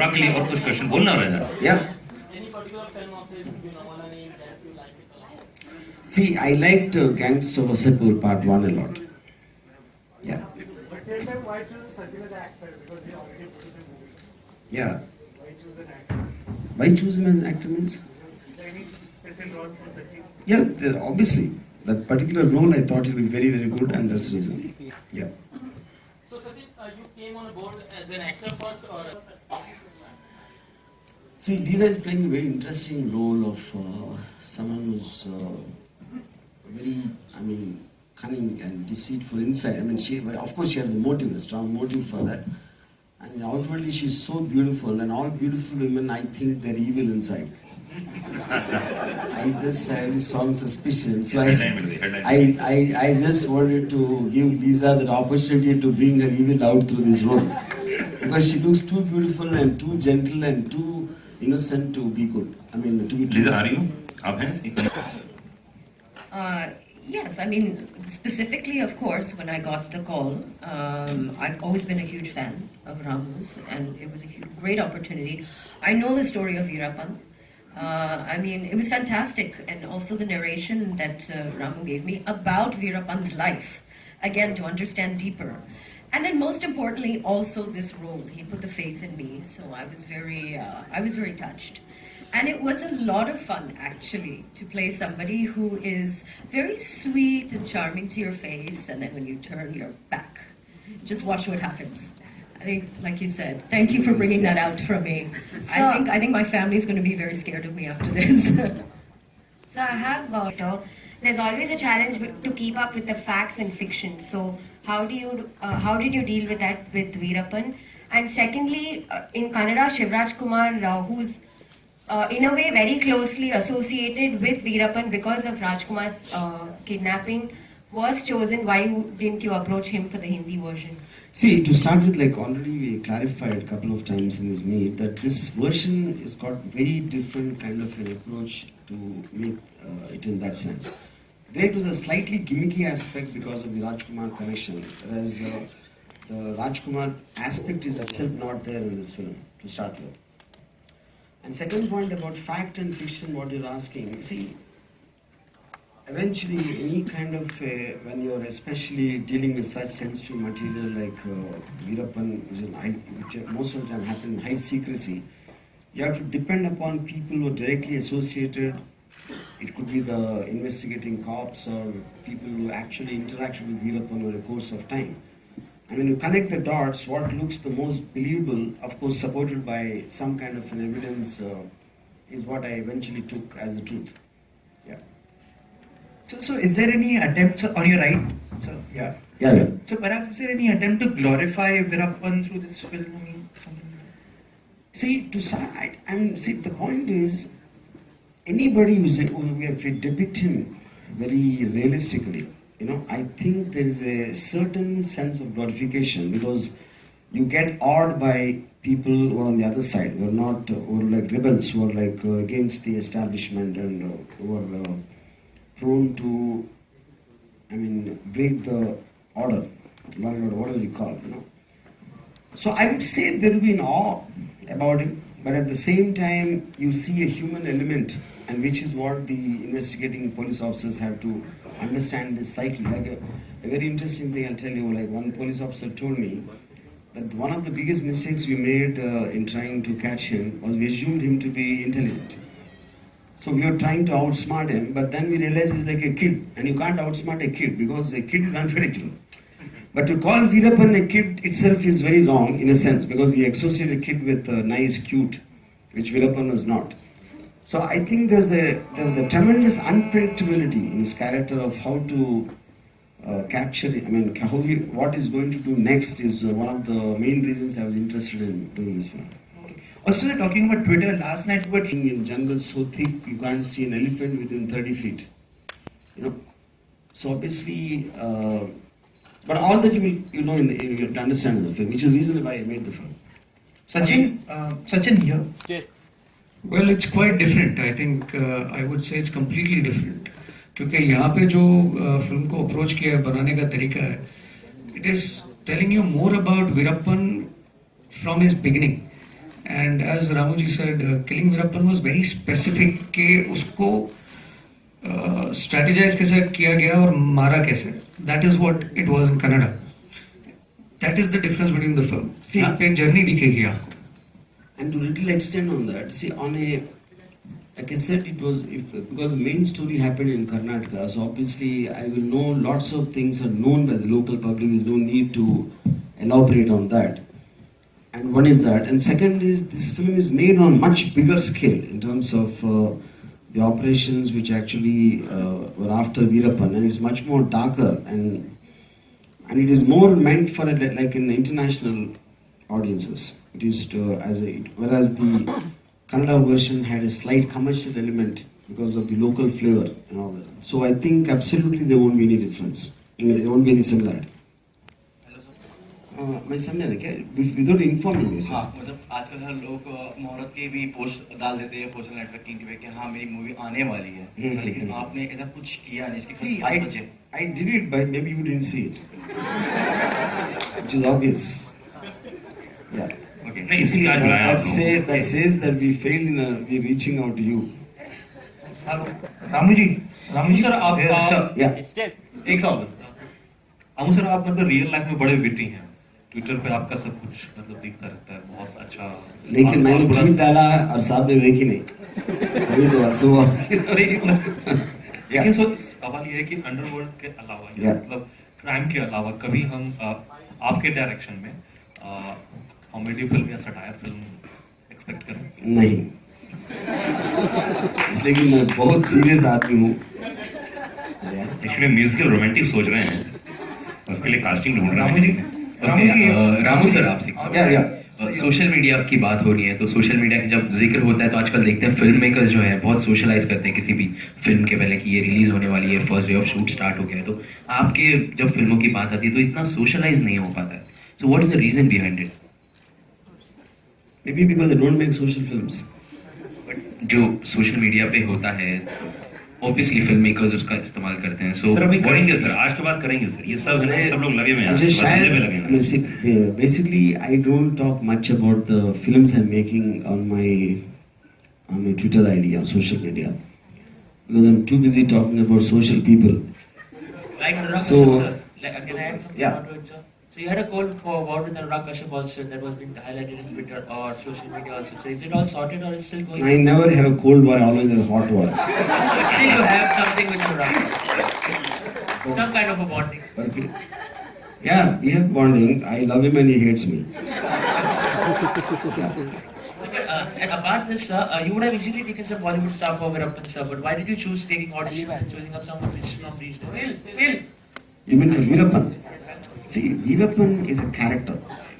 थोड़ा क्लियर और कुछ क्वेश्चन बोलना रहा है. Yeah. See, I liked Gangster Vassapur Part 1 a lot. Yeah. But same time, why choose Sachin as an actor? Because he already produced a movie. Yeah. Why choose an actor? Why choose him as an actor means? Is there any special role for Sachin? Yeah, obviously. That particular role I thought he'll be very, very good, and that's the reason. Yeah. So Sachin, you came on board as an actor first or? See, Lisa is playing a very interesting role of someone who's very, cunning and deceitful inside. I mean, of course, she has a motive, a strong motive for that. And outwardly, she's so beautiful, and all beautiful women, I think they're evil inside. I have this strong suspicion. So I just wanted to give Lisa the opportunity to bring her evil out through this role. Because she looks too beautiful and too gentle and too innocent to be good. I mean, to be true. Lisa, are you? आप हैं? Yes, I mean, specifically, of course, when I got the call, I've always been a huge fan of Ramu's, and it was a great opportunity. I know the story of Veerappan. I mean, it was fantastic, and also the narration that Ramu gave me about Veerappan's life, again, to understand deeper. And then most importantly, also this role. He put the faith in me, so I was very touched. And it was a lot of fun, actually, to play somebody who is very sweet and charming to your face, and then when you turn your back, just watch what happens. I think, like you said, thank you for bringing that out from me. So, I think my family is going to be very scared of me after this. So I have got there's always a challenge to keep up with the facts and fiction. So how did you deal with that with Veerappan? And secondly, in Kannada, Shivraj Kumar, who's in a way very closely associated with Veerappan because of Rajkumar's kidnapping, was chosen. Why didn't you approach him for the Hindi version? See, to start with, like already we clarified a couple of times in this meet that this version has got very different kind of an approach to make it in that sense. There it was a slightly gimmicky aspect because of the Rajkumar connection, whereas the Rajkumar aspect is itself not there in this film to start with. And second point about fact and fiction, what you're asking, see, eventually any kind of, when you're especially dealing with such sensitive material like Veerappan, which most of the time happen in high secrecy, you have to depend upon people who are directly associated. It could be the investigating cops or people who actually interacted with Veerappan over the course of time. And when you connect the dots, what looks the most believable, of course supported by some kind of an evidence, is what I eventually took as the truth. Yeah. So is there any attempt on your right? So yeah. Yeah. So perhaps is there any attempt to glorify Veerappan through this film? I mean, something like that? See, to start, see, the point is, anybody if we depict him very realistically, I think there is a certain sense of glorification because you get awed by people who are on the other side, who are not, who are like rebels, who are like against the establishment and who are prone to, break the order, law and order, whatever you call it, So I would say there will be an awe about him, but at the same time, you see a human element, and which is what the investigating police officers have to understand this psyche. Like a very interesting thing I'll tell you, like one police officer told me that one of the biggest mistakes we made in trying to catch him was we assumed him to be intelligent. So we were trying to outsmart him, but then we realized he's like a kid, and you can't outsmart a kid because a kid is unpredictable. But to call Veerappan a kid itself is very wrong in a sense, because we associate a kid with nice, cute, which Veerappan was not. So I think there's a tremendous unpredictability in his character of how to capture, what he's going to do next is one of the main reasons I was interested in doing this film. Also, talking about Twitter, last night we were in jungles so thick you can't see an elephant within 30 feet. So obviously, but all that you have to understand in the film, which is the reason why I made the film. Sachin here. Well, it's quite different. I think I would say it's completely different. क्योंकि यहाँ पे जो film को approach किया है, बनाने का तरीका है, it is telling you more about Veerappan from his beginning. And as Ramuji said, Killing Veerappan was very specific कि उसको strategize कैसे किया गया और मारा कैसे. That is what it was in Kannada. That is the difference between the film. See, यहाँ पे journey दिखेगी आपको. And to little extent on that, see, on a, like I said, it was because main story happened in Karnataka, so obviously I will know lots of things are known by the local public. There's no need to elaborate on that. And one is that, and second is this film is made on much bigger scale in terms of the operations which actually were after Veerappan, and it's much more darker and it is more meant for like an international audiences. It is to, whereas the Kannada version had a slight commercial element because of the local flavor and all that. So I think absolutely there won't be any difference. There won't be any similarity. मैं समझा ना क्या without informing मी sir. हाँ, मतलब आजकल हर लोग मुहूर्त के भी पोस्ट डाल देते हैं सोशल नेटवर्किंग पे कि हाँ मेरी मूवी आने वाली है, लेकिन आपने ऐसा कुछ किया नहीं. इसके खास वजह I did it, but maybe you didn't see it, which is obvious. Yeah. Okay. नहीं इसीलिए आज बुलाया आप लोगों को. That says that we failed in we reaching out to you. Ramu ji sir आप एक सवाल बस. रामू सर आप मतलब रियल लाइफ में बड़े विटी हैं. ट्विटर पे आपका सब कुछ मतलब दिखता रहता है, बहुत अच्छा. लेकिन मैंने ट्वीट डाला और साहब ने देखी नहीं. अभी तो लेकिन सवाल ये है कि अंडरवर्ल्ड के अलावा मतलब क्राइम के अलावा कभी हम आपके डायरेक्शन में कॉमेडी फिल्म या सटायर फिल्म एक्सपेक्ट करें? नहीं, इसलिए कि मैं बहुत सीरियस आदमी हूँ. एक्चुअली म्यूजिकल रोमांटिक सोच रहे हैं, उसके लिए कास्टिंग ढूंढ रहे हैं. रामू सर आपसे सोशल मीडिया की बात हो रही है, तो सोशल मीडिया की जब जिक्र होता है तो आजकल देखते हैं फिल्म मेकर्स जो है बहुत सोशलाइज करते हैं किसी भी फिल्म के पहले कि ये रिलीज होने वाली है, first day of shoot start हो गया है. तो आपके जब फिल्मों की बात आती है तो इतना सोशलाइज नहीं हो पाता है. So what is the reason behind it? Maybe because they don't make social films. जो सोशल मीडिया पे होता है ऑब्वियसली फिल्म मेकर्स उसका इस्तेमाल करते हैं. सो सर अभी करेंगे सर, आज के बाद करेंगे सर. ये सब है, सब लोग लगे हुए हैं. शायद basically I don't talk much about the films I'm making on my Twitter ID on social media because I'm too busy talking about social people. Like so sir, can I add yeah. to it, sir? So you had a call for award with Anurag Kashyap also that was being highlighted in Twitter or social media also. So is it all sorted or is it still going? I never have a cold war, I always have a hot war. But still you have something with Anurag. Some kind of a bonding. Okay. Yeah, we have bonding. I love him and he hates me. Yeah. And apart this, you would have easily taken some Bollywood star for Veerappan sir, but why did you choose taking auditions and choosing up someone which is from regional? You mean for Veerappan? See, Veerappan is a character.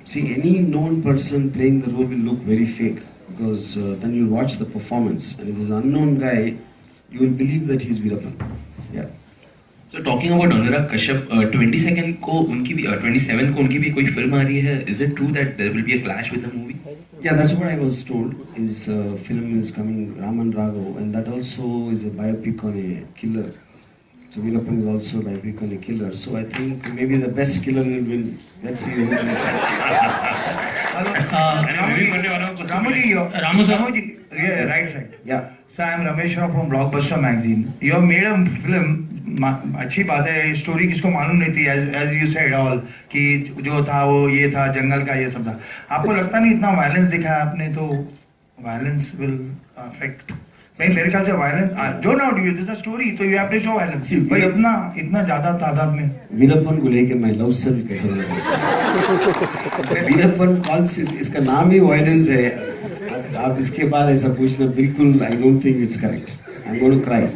See, any known person playing the role will look very fake because then you watch the performance and if it's an unknown guy, you will believe that he's Veerappan. Yeah. So talking about Anurag Kashyap, 22nd को उनकी भी 27th को उनकी भी कोई film आ रही है. Is it true that there will be a clash with the movie? Yeah, that's what I was told. His film is coming, Raman Raghav, and that also is a biopic on a killer. So Veerappan is also a biopic on a killer. So I think maybe the best killer will win. Let's see who wins. Ramuji, yeah, right side. Yeah. So I am Ramesh Rao from Blockbuster Magazine. You have made a film. अच्छी बात है. Story किसको मालूम नहीं थी, as you said all कि जो था वो ये था, जंगल का ये सब था. आपको लगता नहीं इतना वायलेंस दिखाया आपने तो वायलेंस विल अफेक्ट? नहीं, मेरे ख्याल से वायलेंस जो not you this a story, तो you have to show violence. भाई इतना ज्यादा तादाद में वीरप्पन को लेके मैं लव स्टोरी कैसे बना सकता? वीरप्पन कौन सी, इसका नाम ही वायलेंस है. आप इसके बाद ऐसा पूछना बिल्कुल, I don't think it's correct. I am going to cry.